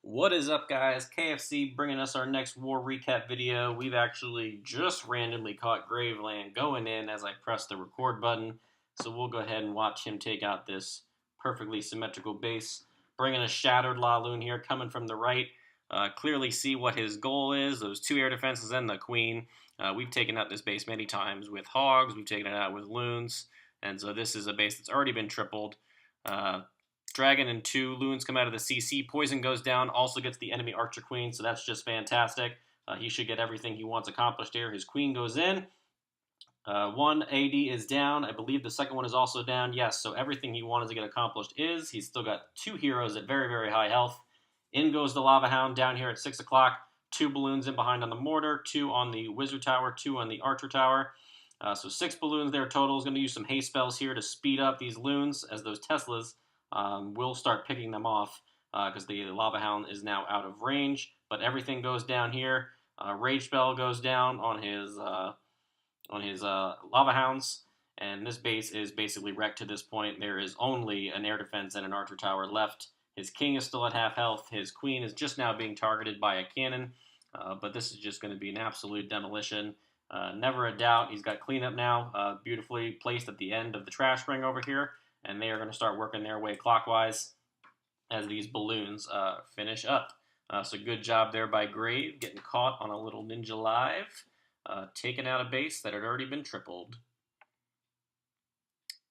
What is up, guys? KFC bringing us our next war recap video. We've actually just randomly caught Graveland going in as I press the record button, so we'll go ahead and watch him take out this perfectly symmetrical base. Bringing a shattered Laloon here, coming from the right. Clearly see what his goal is, those two air defenses and the queen. We've taken out this base many times with hogs, we've taken it out with loons, and so this is a base that's already been tripled. Dragon and two loons come out of the CC. Poison goes down, also gets the enemy Archer Queen, so that's just fantastic. He should get everything he wants accomplished here. His Queen goes in. One AD is down. I believe the second one is also down. Yes, so everything he wanted to get accomplished is. He's still got two heroes at very, very high health. In goes the Lava Hound down here at 6 o'clock. Two balloons in behind on the mortar, two on the Wizard Tower, two on the Archer Tower. So 6 balloons there total. Is going to use some haste spells here to speed up these loons as those Teslas will start picking them off because the Lava Hound is now out of range. But everything goes down here. Rage Spell goes down on his Lava Hounds, and this base is basically wrecked to this point. There is only an air defense and an Archer Tower left. His king is still at half health. His queen is just now being targeted by a cannon, but this is just going to be an absolute demolition. Never a doubt. He's got cleanup now, beautifully placed at the end of the trash ring over here, and they are going to start working their way clockwise as these balloons finish up. So good job there by Grave, getting caught on a little ninja live, taking out a base that had already been tripled.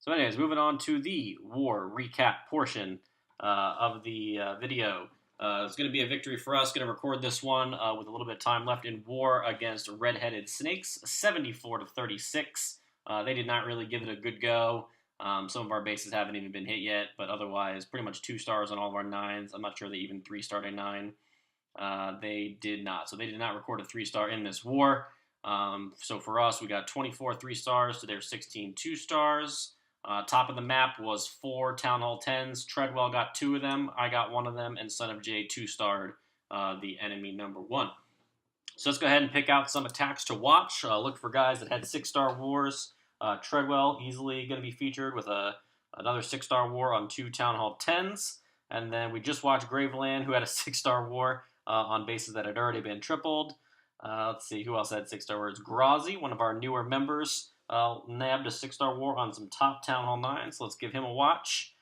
So anyways, moving on to the war recap portion of the video. It's going to be a victory for us. Going to record this one with a little bit of time left in war against Red-Headed Snakes, 74-36. They did not really give it a good go. Some of our bases haven't even been hit yet, but otherwise pretty much 2 stars on all of our 9s. I'm not sure they even 3-starred a 9. They did not. So they did not record a 3-star in this war. So for us, we got 24 3-stars to their 16 2-stars. Top of the map was 4 Town Hall 10s. Treadwell got 2 of them. I got 1 of them. And Son of J 2-starred the enemy number 1. So let's go ahead and pick out some attacks to watch. Look for guys that had 6-star wars. Treadwell easily going to be featured with another 6-star war on 2 Town Hall 10s. And then we just watched Graveland, who had a 6-star war on bases that had already been tripled. Let's see, who else had 6-star wars? Grazi, one of our newer members, nabbed a 6-star war on some top Town Hall 9s. So let's give him a watch.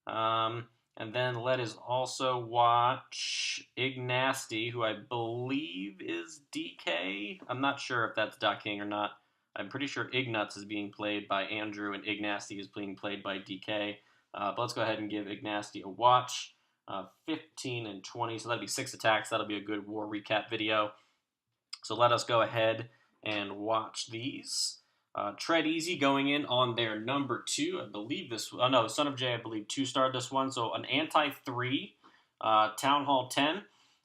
And then let us also watch Ignasty, who I believe is DK. I'm not sure if that's Doc King or not. I'm pretty sure Ignuts is being played by Andrew and Ignasty is being played by DK. But let's go ahead and give Ignasty a watch. 15 and 20, so that'll be 6 attacks. That'll be a good war recap video. So let us go ahead and watch these. Tread Easy going in on their number 2. I believe this... Oh, no, Son of J, I believe, 2-starred this one. So an anti-3 Town Hall 10.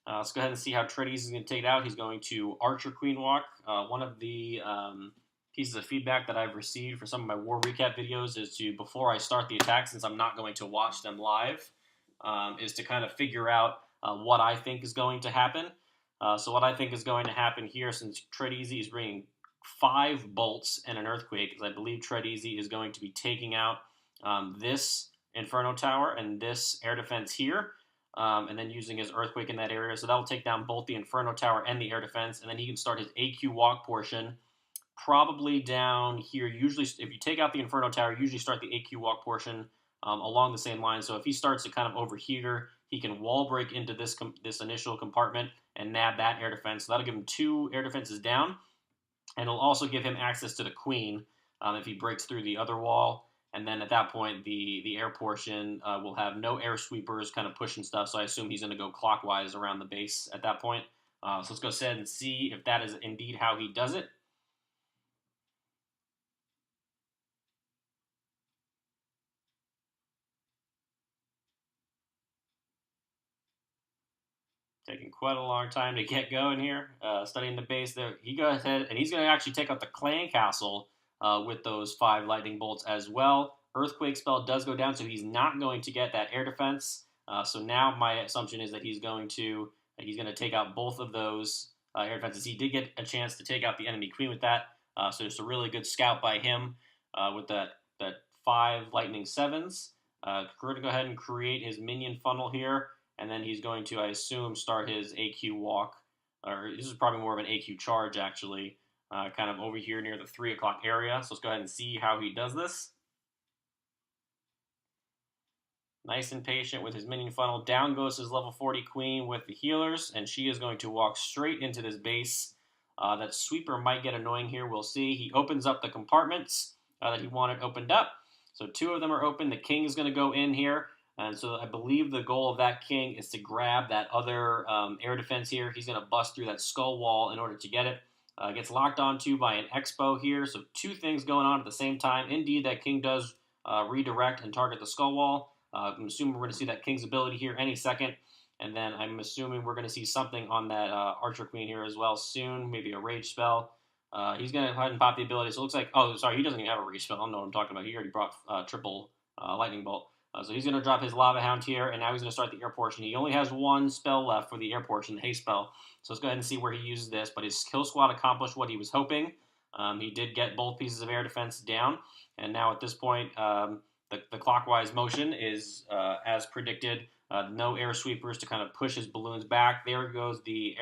Let's go ahead and see how Tread Easy is going to take it out. He's going to Archer Queen Walk. One of the pieces of feedback that I've received for some of my war recap videos is to, before I start the attack, since I'm not going to watch them live, is to kind of figure out what I think is going to happen. So what I think is going to happen here, since Tread Easy is bringing 5 bolts and an earthquake, is I believe Tread Easy is going to be taking out this Inferno Tower and this air defense here, and then using his earthquake in that area. So that will take down both the Inferno Tower and the air defense, and then he can start his AQ walk portion probably down here. Usually, if you take out the Inferno Tower, usually start the AQ walk portion along the same line. So if he starts it kind of over here, he can wall break into this initial compartment and nab that air defense. So that'll give him 2 air defenses down, and it'll also give him access to the queen if he breaks through the other wall. And then at that point, the air portion will have no air sweepers kind of pushing stuff. So I assume he's going to go clockwise around the base at that point. So let's go ahead and see if that is indeed how he does it. Taking quite a long time to get going here, studying the base there. He goes ahead, and he's going to actually take out the clan castle with those 5 lightning bolts as well. Earthquake spell does go down, so he's not going to get that air defense. So now my assumption is that he's going to take out both of those air defenses. He did get a chance to take out the enemy queen with that, so it's a really good scout by him with that 5 lightning 7s. We're going to go ahead and create his minion funnel here. and then he's going to, I assume, start his AQ walk, or this is probably more of an AQ charge, actually, kind of over here near the 3 o'clock area. So let's go ahead and see how he does this. Nice and patient with his minion funnel. Down goes his level 40 queen with the healers, and she is going to walk straight into this base. That sweeper might get annoying here. We'll see. He opens up the compartments that he wanted opened up. So 2 of them are open. The king is going to go in here. And so I believe the goal of that king is to grab that other air defense here. He's going to bust through that skull wall in order to get it. Gets locked onto by an expo here. So 2 things going on at the same time. Indeed, that king does redirect and target the skull wall. I'm assuming we're going to see that king's ability here any second. And then I'm assuming we're going to see something on that Archer Queen here as well soon. Maybe a rage spell. He's going to go ahead and pop the ability. So it looks like, oh, sorry, he doesn't even have a rage spell. I don't know what I'm talking about. He already brought triple lightning bolt. So he's going to drop his lava hound here, and now he's going to start the air portion. He only has 1 spell left for the air portion, the haste spell. So let's go ahead and see where he uses this. But his kill squad accomplished what he was hoping. He did get both pieces of air defense down. And now at this point, the clockwise motion is as predicted. No air sweepers to kind of push his balloons back. There goes the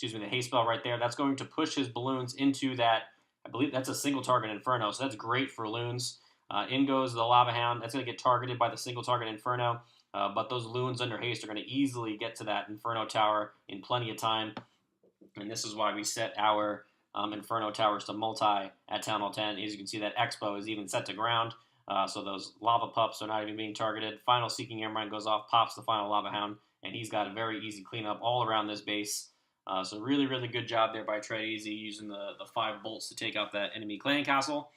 the haste spell right there. That's going to push his balloons into that. I believe that's a single target inferno, so that's great for loons. In goes the lava hound. That's going to get targeted by the single target inferno, but those loons under haste are going to easily get to that inferno tower in plenty of time. And this is why we set our inferno towers to multi at Town Hall 10. As you can see, that expo is even set to ground. So those lava pups are not even being targeted. Final Seeking Airmine goes off, pops the final lava hound, and he's got a very easy cleanup all around this base. So really, really good job there by Tread Easy using the 5 bolts to take out that enemy clan castle.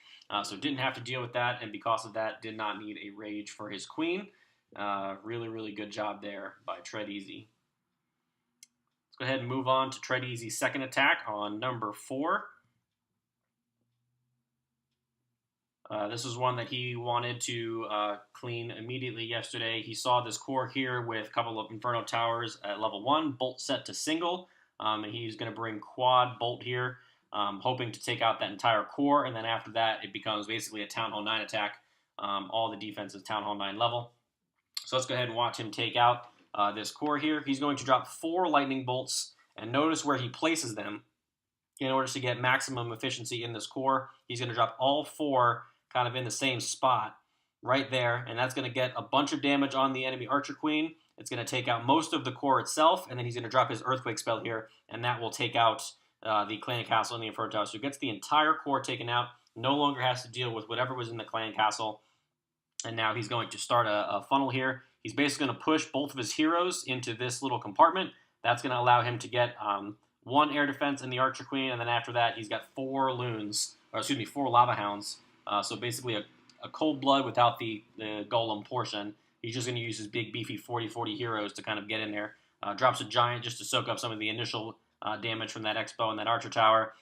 So didn't have to deal with that, and because of that, did not need a rage for his queen. Really, really good job there by Tread Easy. Let's go ahead and move on to Tread Easy's second attack on number 4. This is one that he wanted to clean immediately yesterday. He saw this core here with a couple of Inferno Towers at level 1, bolt set to single, and he's going to bring quad bolt here, hoping to take out that entire core, and then after that it becomes basically a Town Hall 9 attack. All the defense is Town Hall 9 level. So let's go ahead and watch him take out this core here. He's going to drop 4 lightning bolts, and notice where he places them in order to get maximum efficiency in this core. He's going to drop all 4 kind of in the same spot right there, and that's going to get a bunch of damage on the enemy Archer Queen. It's going to take out most of the core itself, and then he's going to drop his Earthquake spell here, and that will take out the Clan Castle and the Inferno Tower. So he gets the entire core taken out, no longer has to deal with whatever was in the Clan Castle, and now he's going to start a funnel here. He's basically going to push both of his heroes into this little compartment. That's going to allow him to get 1 air defense in the Archer Queen, and then after that he's got 4 lava hounds. So basically a cold blood without the golem portion. He's just going to use his big beefy 40-40 heroes to kind of get in there. Drops a giant just to soak up some of the initial damage from that expo and that archer tower.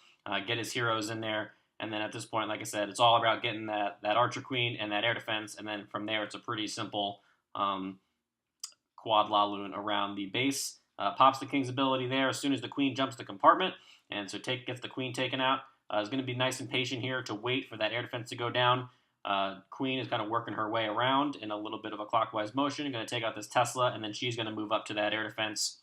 Get his heroes in there. And then at this point, like I said, it's all about getting that Archer Queen and that air defense. And then from there, it's a pretty simple quad Laloon around the base. Pops the king's ability there as soon as the queen jumps the compartment. And so gets the queen taken out. Is going to be nice and patient here to wait for that air defense to go down. Queen is kind of working her way around in a little bit of a clockwise motion. Going to take out this Tesla, and then she's going to move up to that air defense.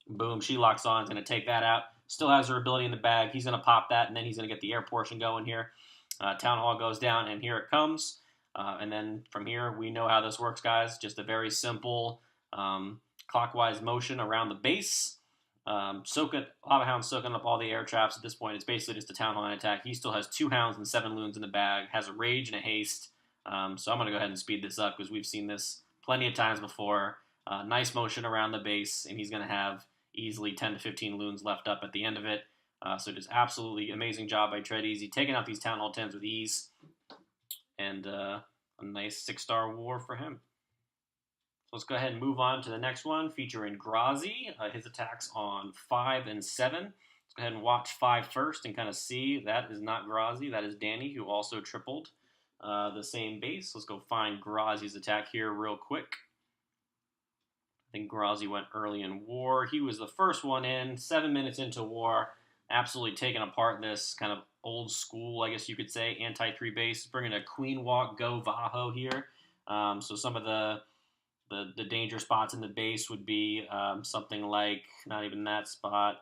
Boom, she locks on. Is going to take that out. Still has her ability in the bag. He's going to pop that, and then he's going to get the air portion going here. Town Hall goes down, and here it comes. And then from here, we know how this works, guys. Just a very simple clockwise motion around the base. Lava Hound soaking up all the air traps. At this point, it's basically just a Town Hall 9 attack. He still has 2 hounds and 7 loons in the bag, has a rage and a haste. So I'm going to go ahead and speed this up because we've seen this plenty of times before. Nice motion around the base, and he's going to have easily 10 to 15 loons left up at the end of it. So just absolutely amazing job by Tread Easy, taking out these Town Hall 10s with ease. And a nice 6-star war for him. So let's go ahead and move on to the next one, featuring Grazi. His attacks on 5 and 7. Let's go ahead and watch 5 first and kind of see. That is not Grazi. That is Danny, who also tripled the same base. Let's go find Grazi's attack here real quick. I think Grazi went early in war. He was the first one in, 7 minutes into war. Absolutely taking apart this kind of old school, I guess you could say, anti-3 base. Bringing a Queen Walk Go Vaho here. So some of the The danger spots in the base would be something like not even that spot.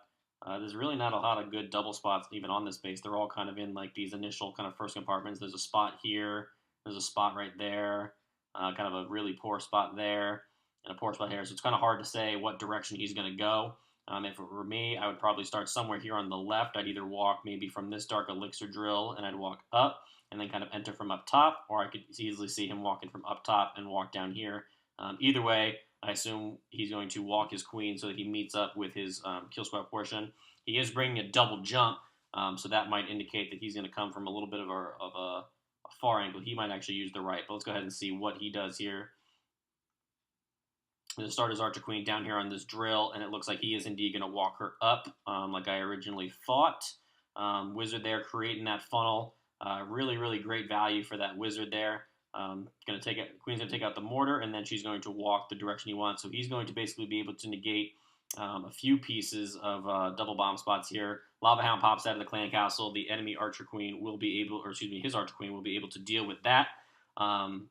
There's really not a lot of good double spots even on this base. They're all kind of in like these initial kind of first compartments. There's a spot here. There's a spot right there. Kind of a really poor spot there and a poor spot here. So it's kind of hard to say what direction he's going to go. If it were me, I would probably start somewhere here on the left. I'd either walk maybe from this dark elixir drill and I'd walk up and then kind of enter from up top, or I could easily see him walking from up top and walk down here. Either way, I assume he's going to walk his queen so that he meets up with his kill squad portion. He is bringing a double jump, so that might indicate that he's going to come from a little bit of a far angle. He might actually use the right, but let's go ahead and see what he does here. He'll start his archer queen down here on this drill, and it looks like he is indeed going to walk her up like I originally thought. Wizard there creating that funnel. Really, really great value for that wizard there. Queen's going to take out the mortar, and then she's going to walk the direction he wants. So he's going to basically be able to negate a few pieces of double bomb spots here. Lava Hound pops out of the clan castle. The enemy archer queen will be able, or excuse me, his archer queen will be able to deal with that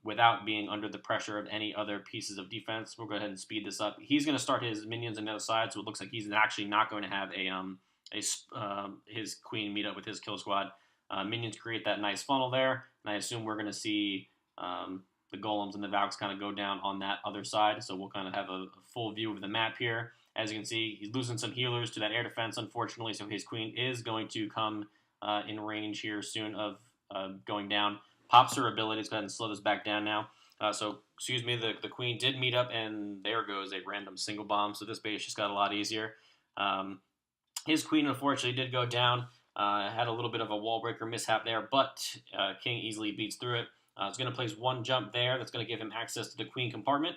without being under the pressure of any other pieces of defense. We'll go ahead and speed this up. He's going to start his minions on the other side, so it looks like he's actually not going to have his queen meet up with his kill squad. Minions create that nice funnel there, and I assume we're going to see the golems and the Valks kind of go down on that other side, so we'll kind of have a full view of the map here. As you can see, he's losing some healers to that air defense, unfortunately, so his queen is going to come in range here soon of going down. Pops her ability. Let's go ahead and slow this back down now. Excuse me, the queen did meet up, and there goes a random single bomb, so this base just got a lot easier. His queen, unfortunately, did go down. Had a little bit of a wall breaker mishap there, but King easily beats through it. He's going to place one jump there. That's going to give him access to the queen compartment.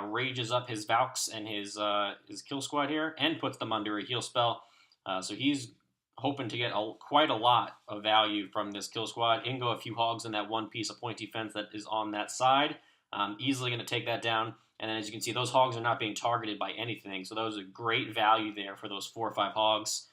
Rages up his Valks and his kill squad here, and puts them under a heal spell. So he's hoping to get quite a lot of value from this kill squad. In go a few hogs in that one piece of pointy fence that is on that side. Easily going to take that down. And then as you can see, those hogs are not being targeted by anything. So those are great value there for those 4 or 5 hogs.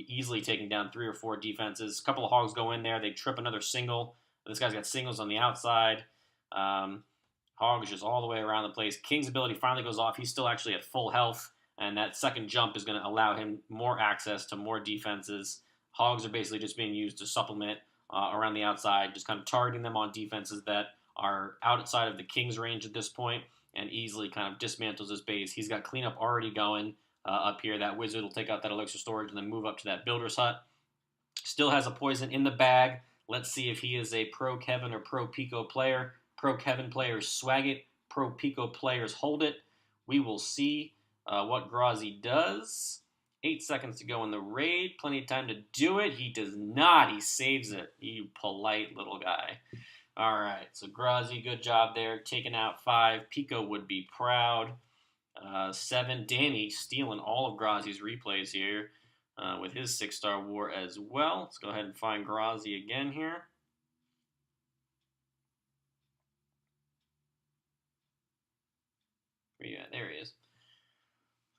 Easily taking down 3 or 4 defenses. A couple of hogs go in there. They trip another single. This guy's got singles on the outside. Hogs just all the way around the place. King's ability finally goes off. He's still actually at full health. And that second jump is going to allow him more access to more defenses. Hogs are basically just being used to supplement around the outside, just kind of targeting them on defenses that are outside of the King's range at this point, and easily kind of dismantles his base. He's got cleanup already going up here. That wizard will take out that elixir storage and then move up to that builder's hut. Still has a poison in the bag. Let's see if he is a pro Kevin or pro Pico player. Pro Kevin players swag it. Pro Pico players hold it. We will see what Grazi does. 8 seconds to go in the raid. Plenty of time to do it. He does not. He saves it. You polite little guy. All right. So Grazi, good job there. Taking out 5. Pico would be proud. 7. Danny stealing all of Grazi's replays here with his 6-star war as well. Let's go ahead and find Grazi again here. Yeah, there he is.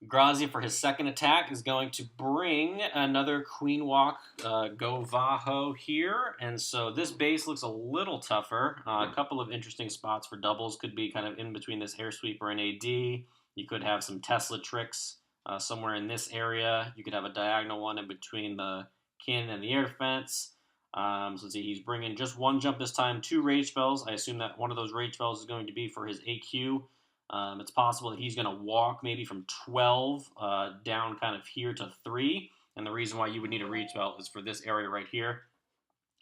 Grazi, for his second attack, is going to bring another Queen Walk Go Vaho here. And so this base looks a little tougher. A couple of interesting spots for doubles could be kind of in between this Air Sweeper and AD. You could have some Tesla tricks somewhere in this area. You could have a diagonal one in between the cannon and the air defense. So let's see, he's bringing just 1 jump this time, 2 rage spells. I assume that one of those rage spells is going to be for his AQ. It's possible that he's going to walk maybe from 12 down kind of here to 3. And the reason why you would need a rage spell is for this area right here.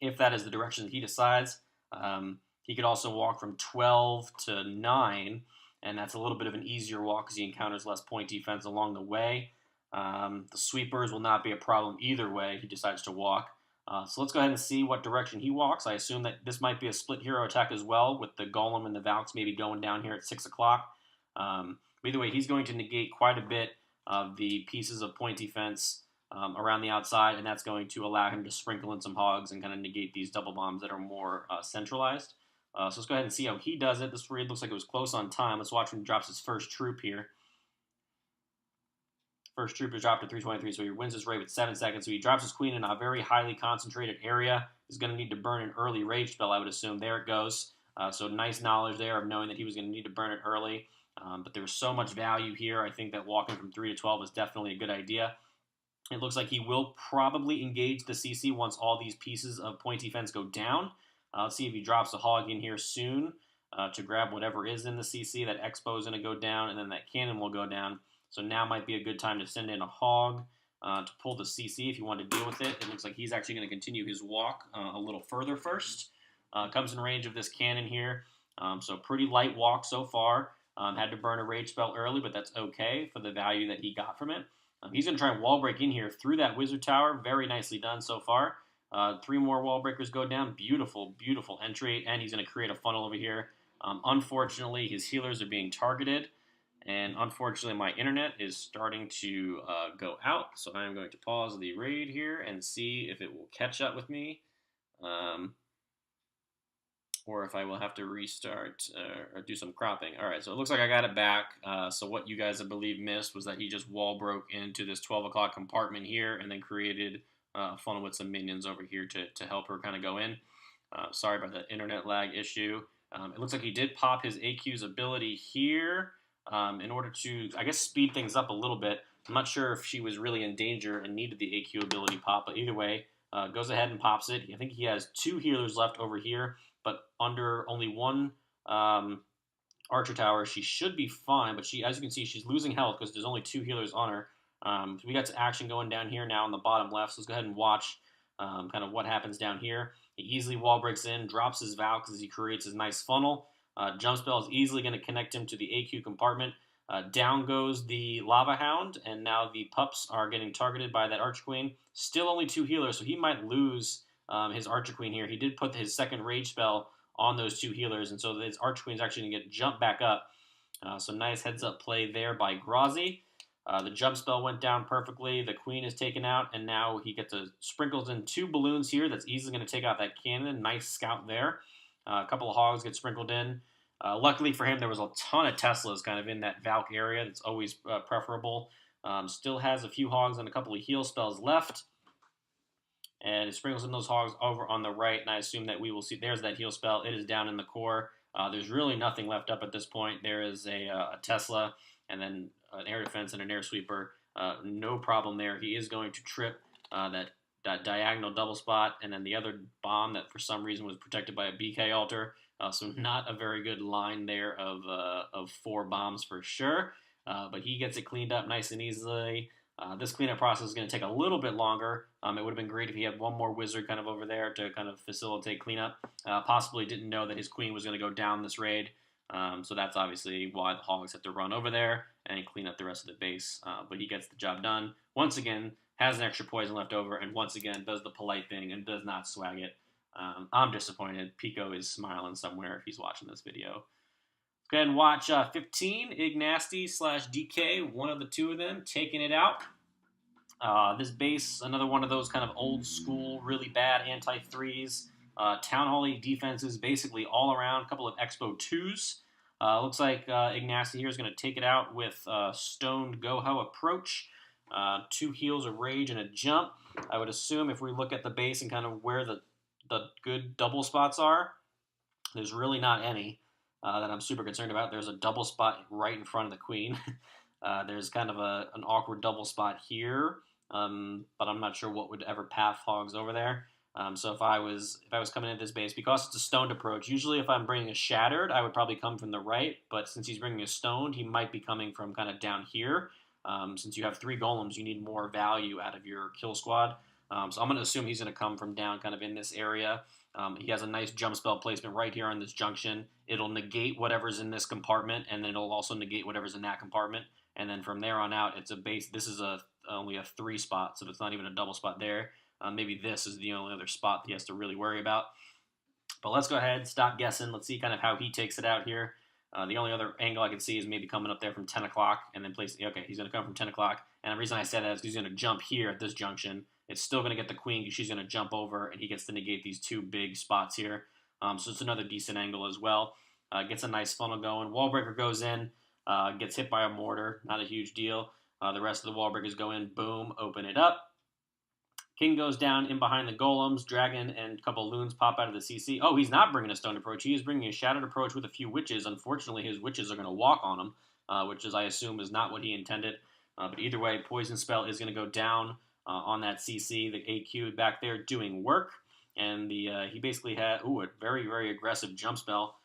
If that is the direction that he decides, he could also walk from 12 to 9. And that's a little bit of an easier walk because he encounters less point defense along the way. The sweepers will not be a problem either way he decides to walk. So let's go ahead and see what direction he walks. I assume that this might be a split hero attack as well, with the Golem and the Valks maybe going down here at 6 o'clock. Either way, he's going to negate quite a bit of the pieces of point defense around the outside, and that's going to allow him to sprinkle in some hogs and kind of negate these double bombs that are more centralized. So let's go ahead and see how he does it. This raid looks like it was close on time. Let's watch when he drops his first troop here. First troop is dropped at 323, so he wins his raid with 7 seconds. So he drops his queen in a very highly concentrated area. He's going to need to burn an early rage spell, I would assume. There it goes. So nice knowledge there of knowing that he was going to need to burn it early. But there was so much value here. I think that walking from 3 to 12 is definitely a good idea. It looks like he will probably engage the CC once all these pieces of pointy fence go down. Let's see if he drops a hog in here soon to grab whatever is in the CC. That Expo is going to go down, and then that cannon will go down. So now might be a good time to send in a hog to pull the CC if you want to deal with it. It looks like he's actually going to continue his walk a little further first. Comes in range of this cannon here. So pretty light walk so far. Had to burn a rage spell early, but that's okay for the value that he got from it. He's going to try and wall break in here through that wizard tower. Very nicely done so far. 3 more wall breakers go down. Beautiful, beautiful entry. And he's going to create a funnel over here. Unfortunately, his healers are being targeted. And unfortunately, my internet is starting to go out. So I'm going to pause the raid here and see if it will catch up with me. Or if I will have to restart or do some cropping. All right, so it looks like I got it back. So what you guys, I believe, missed was that he just wall broke into this 12 o'clock compartment here and then created a funnel with some minions over here to help her kind of go in. Sorry about that internet lag issue. It looks like he did pop his AQ's ability here in order to, I guess, speed things up a little bit. I'm not sure if she was really in danger and needed the AQ ability pop, but either way, goes ahead and pops it. I think he has 2 healers left over here, but under only 1 archer tower, she should be fine. But she, as you can see, she's losing health because there's only 2 healers on her. So we got some action going down here now on the bottom left. So let's go ahead and watch kind of what happens down here. He easily wall breaks in, drops his Vow because he creates his nice funnel. Jump spell is easily going to connect him to the AQ compartment. Down goes the Lava Hound, and now the pups are getting targeted by that Archer Queen. Still only 2 healers, so he might lose his Archer Queen here. He did put his second rage spell on those 2 healers, and so his Archer Queen is actually going to get jumped back up. So nice heads-up play there by Grazi. The jump spell went down perfectly. The queen is taken out, and now he gets sprinkles in 2 balloons here. That's easily going to take out that cannon. Nice scout there. A couple of hogs get sprinkled in. Luckily for him, there was a ton of Teslas kind of in that Valk area. That's always preferable. Still has a few hogs and a couple of heal spells left. And it sprinkles in those hogs over on the right, and I assume that we will see. There's that heal spell. It is down in the core. There's really nothing left up at this point. There is a Tesla, and then an air defense and an air sweeper. No problem there. He is going to trip that diagonal double spot, and then the other bomb that for some reason was protected by a BK altar. So not a very good line there of 4 bombs for sure. But he gets it cleaned up nice and easily. This cleanup process is going to take a little bit longer. It would have been great if he had 1 more wizard kind of over there to kind of facilitate cleanup. Possibly didn't know that his queen was going to go down this raid. So that's obviously why the hogs have to run over there and clean up the rest of the base. But he gets the job done. Once again, has an extra poison left over, and once again does the polite thing and does not swag it. I'm disappointed. Pico is smiling somewhere if he's watching this video. Let's go ahead and watch 15, Ignasty/DK, one of the 2 of them, taking it out. This base, another one of those kind of old school, really bad anti-3s. Town Hall defenses basically all around, a couple of Expo 2s. Looks like Ignasty here is going to take it out with Stoned Goho approach. 2 heals, a rage, and a jump. I would assume if we look at the base and kind of where the good double spots are, there's really not any that I'm super concerned about. There's a double spot right in front of the queen. There's kind of an awkward double spot here, but I'm not sure what would ever path hogs over there. So if I was coming into this base, because it's a stoned approach, usually if I'm bringing a shattered, I would probably come from the right, but since he's bringing a stoned, he might be coming from kind of down here. Since you have 3 golems, you need more value out of your kill squad. So I'm going to assume he's going to come from down kind of in this area. He has a nice jump spell placement right here on this junction. It'll negate whatever's in this compartment, and then it'll also negate whatever's in that compartment. And then from there on out, it's a base. This is only a 3 spot, so it's not even a double spot there. Maybe this is the only other spot he has to really worry about. But let's go ahead, stop guessing. Let's see kind of how he takes it out here. The only other angle I can see is maybe coming up there from 10 o'clock and then place. Okay, he's going to come from 10 o'clock. And the reason I said that is he's going to jump here at this junction. It's still going to get the queen because she's going to jump over, and he gets to negate these 2 big spots here. So it's another decent angle as well. Gets a nice funnel going. Wallbreaker goes in, gets hit by a mortar. Not a huge deal. The rest of the wallbreakers go in. Boom, open it up. King goes down in behind the golems. Dragon and a couple loons pop out of the CC. Oh, he's not bringing a stoned approach. He is bringing a shattered approach with a few witches. Unfortunately, his witches are going to walk on him. which is, I assume, is not what he intended. But either way, Poison Spell is going to go down on that CC. The AQ back there doing work. And he basically had a very, very aggressive jump spell.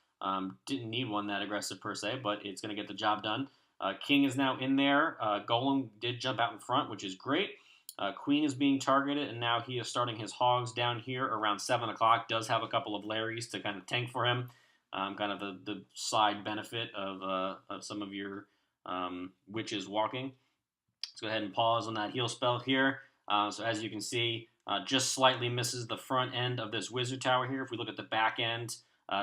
Didn't need one that aggressive per se, but it's going to get the job done. King is now in there. Golem did jump out in front, which is great. Queen is being targeted, and now he is starting his hogs down here around 7 o'clock. Does have a couple of Larrys to kind of tank for him. Kind of the side benefit of some of your witches walking. Let's go ahead and pause on that heal spell here. So as you can see, just slightly misses the front end of this wizard tower here. If we look at the back end,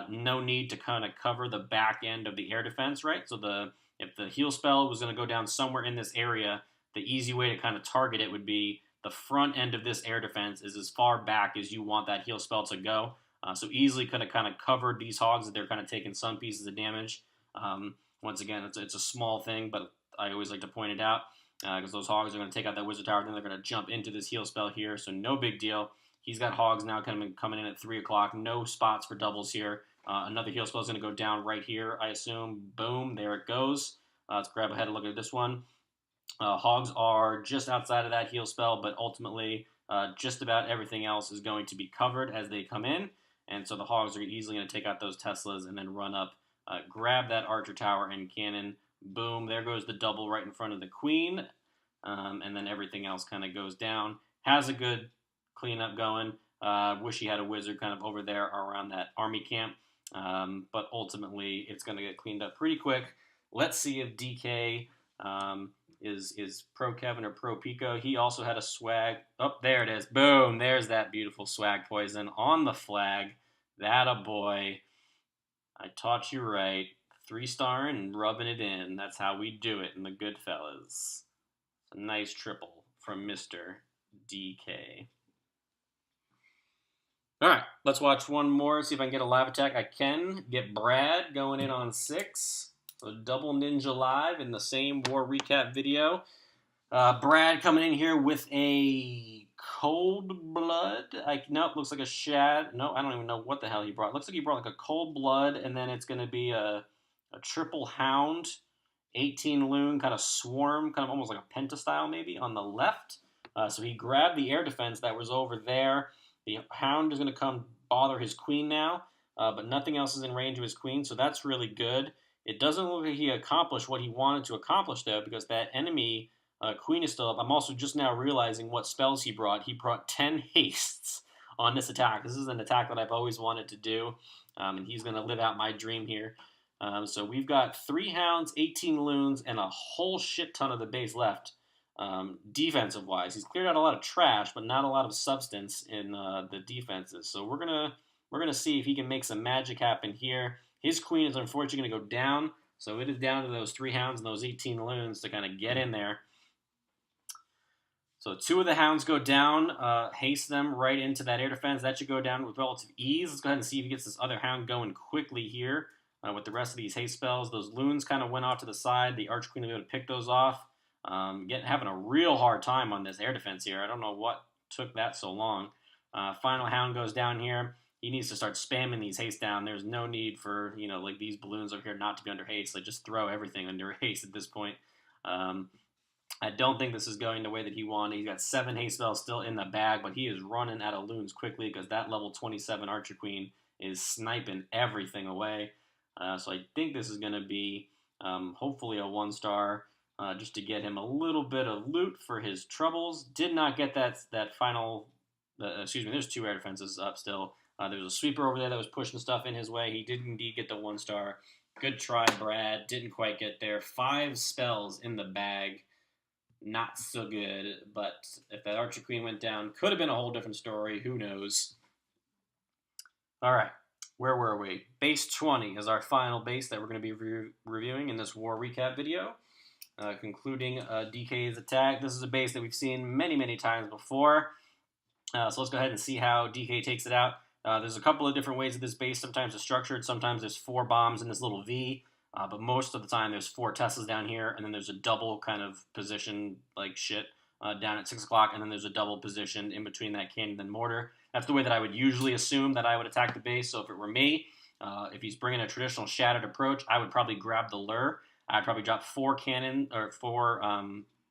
no need to kind of cover the back end of the air defense, right? So if the heal spell was going to go down somewhere in this area, the easy way to kind of target it would be the front end of this air defense is as far back as you want that heal spell to go. So easily could have kind of covered these hogs that they're kind of taking some pieces of damage. Once again, it's a small thing, but I always like to point it out because those hogs are going to take out that wizard tower, then they're going to jump into this heal spell here, so no big deal. He's got hogs now coming in at 3 o'clock. No spots for doubles here. Another heal spell is going to go down right here, I assume. Boom, there it goes. Let's grab ahead and look at this one. Hogs are just outside of that heal spell, but ultimately just about everything else is going to be covered as they come in. And so the hogs are easily going to take out those Teslas and then run up, grab that archer tower and cannon. Boom, there goes the double right in front of the queen. And then everything else kind of goes down. Has a good cleanup going. Wish he had a wizard kind of over there around that army camp. But ultimately, it's going to get cleaned up pretty quick. Let's see if DK is pro Kevin or pro Pico. He also had a swag. Oh, there it is. Boom. There's that beautiful swag poison on the flag. That a boy. I taught you right. 3-star and rubbing it in. That's how we do it in the Goodfellas. A nice triple from Mr. DK. All right, let's watch one more, see if I can get a live attack. I can get Brad going in on 6. So double Ninja Live in the same war recap video. Brad coming in here with a Cold Blood. Nope, looks like a Shad. No, I don't even know what the hell he brought. Looks like he brought like a Cold Blood, and then it's going to be a triple Hound, 18 Loon, kind of Swarm, kind of almost like a Penta style maybe on the left. So he grabbed the air defense that was over there. The Hound is going to come bother his queen now, but nothing else is in range of his queen, so that's really good. It doesn't look like he accomplished what he wanted to accomplish, though, because that enemy queen is still up. I'm also just now realizing what spells he brought. He brought 10 hastes on this attack. This is an attack that I've always wanted to do, and he's going to live out my dream here. So we've got 3 Hounds, 18 Loons, and a whole shit ton of the base left. Defensive-wise, he's cleared out a lot of trash, but not a lot of substance in the defenses. So we're gonna see if he can make some magic happen here. His queen is unfortunately going to go down, so it is down to those 3 Hounds and those 18 Loons to kind of get in there. So 2 of the Hounds go down, haste them right into that air defense. That should go down with relative ease. Let's go ahead and see if he gets this other Hound going quickly here with the rest of these haste spells. Those Loons kind of went off to the side. The Archqueen will be able to pick those off. Having a real hard time on this air defense here. I don't know what took that so long. Final Hound goes down here. He needs to start spamming these haste down. There's no need for, like these balloons over here not to be under haste. Like, just throw everything under haste at this point. I don't think this is going the way that he wanted. He's got 7 haste spells still in the bag, but he is running out of Loons quickly because that level 27 Archer Queen is sniping everything away. So I think this is going to be hopefully a 1-star just to get him a little bit of loot for his troubles. Did not get that final... there's 2 air defenses up still. There was a sweeper over there that was pushing stuff in his way. He did indeed get the 1-star. Good try, Brad. Didn't quite get there. 5 spells in the bag. Not so good. But if that Archer Queen went down, could have been a whole different story. Who knows? All right. Where were we? Base 20 is our final base that we're going to be reviewing in this war recap video. Concluding DK's attack. This is a base that we've seen many, many times before. So let's go ahead and see how DK takes it out. There's a couple of different ways that this base sometimes is structured. Sometimes there's 4 bombs in this little V, but most of the time there's 4 Teslas down here, and then there's a double kind of position like shit down at 6 o'clock, and then there's a double position in between that cannon and mortar. That's the way that I would usually assume that I would attack the base. So if it were me, if he's bringing a traditional shattered approach, I would probably grab the lure. I'd probably drop 4 cannon or 4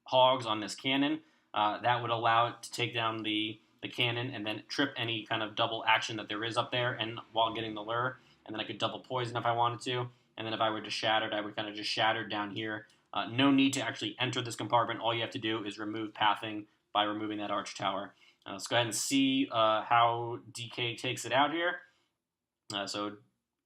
hogs on this cannon. That would allow it to take down the cannon and then trip any kind of double action that there is up there, and while getting the lure, and then I could double poison if I wanted to, and then if I were to shatter it, I would kind of just shatter down here. No need to actually enter this compartment. All you have to do is remove pathing by removing that arch tower. Let's go ahead and see how DK takes it out here. So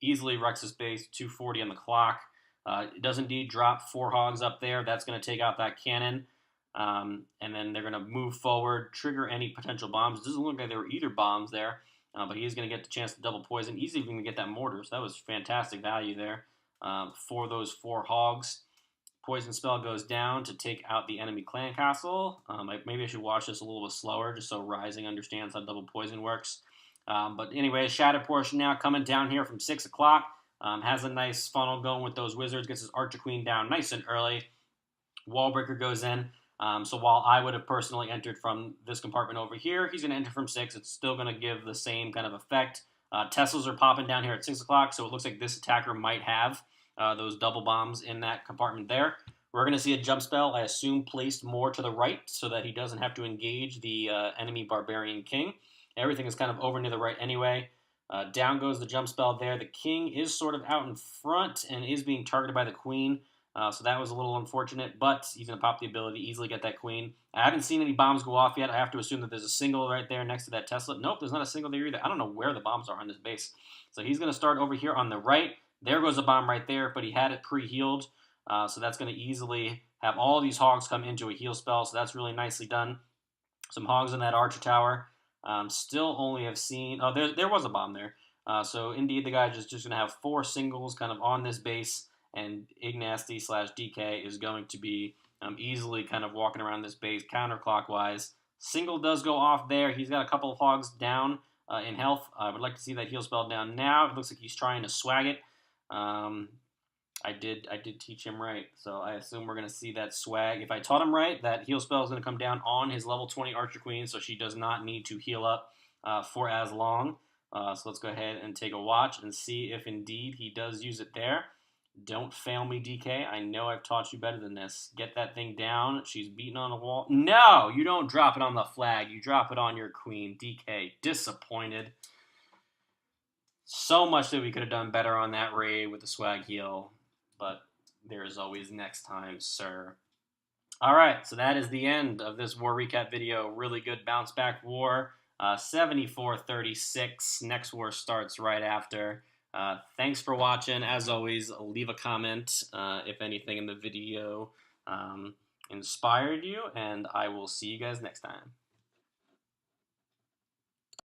easily wrecks his base, 240 on the clock. It does indeed drop 4 hogs up there. That's going to take out that cannon. And then they're going to move forward, trigger any potential bombs. It doesn't look like there were either bombs there, but he's going to get the chance to double poison. He's even going to get that mortar, so that was fantastic value there for those 4 hogs. Poison spell goes down to take out the enemy clan castle. Maybe I should watch this a little bit slower just so Rising understands how double poison works. But anyway, Shadow Portion now coming down here from 6 o'clock. Has a nice funnel going with those wizards. Gets his Archer Queen down nice and early. Wallbreaker goes in. So while I would have personally entered from this compartment over here, he's going to enter from 6. It's still going to give the same kind of effect. Teslas are popping down here at 6 o'clock, so it looks like this attacker might have those double bombs in that compartment there. We're going to see a jump spell, I assume, placed more to the right so that he doesn't have to engage the enemy Barbarian King. Everything is kind of over near the right anyway. Down goes the jump spell there. The King is sort of out in front and is being targeted by the Queen. So that was a little unfortunate, but he's going to pop the ability, easily get that Queen. I haven't seen any bombs go off yet. I have to assume that there's a single right there next to that Tesla. Nope, there's not a single there either. I don't know where the bombs are on this base. So he's going to start over here on the right. There goes a bomb right there, but he had it pre-healed. So that's going to easily have all these hogs come into a heal spell. So that's really nicely done. Some hogs in that Archer Tower. Still only have seen... Oh, there was a bomb there. So indeed, the guy is just going to have 4 singles kind of on this base. And Ignasty/DK is going to be easily kind of walking around this base counterclockwise. Single does go off there. He's got a couple of hogs down in health. I would like to see that heal spell down now. It looks like he's trying to swag it. I did teach him right, so I assume we're going to see that swag. If I taught him right, that heal spell is going to come down on his level 20 Archer Queen, so she does not need to heal up for as long. So let's go ahead and take a watch and see if indeed he does use it there. Don't fail me, DK. I know I've taught you better than this. Get that thing down. She's beating on the wall. No, you don't drop it on the flag. You drop it on your queen. DK, disappointed. So much that we could have done better on that raid with the swag heal. But there is always next time, sir. All right, so that is the end of this war recap video. Really good bounce back war. 74-36. Next war starts right after. Thanks for watching. As always, leave a comment if anything in the video inspired you, and I will see you guys next time.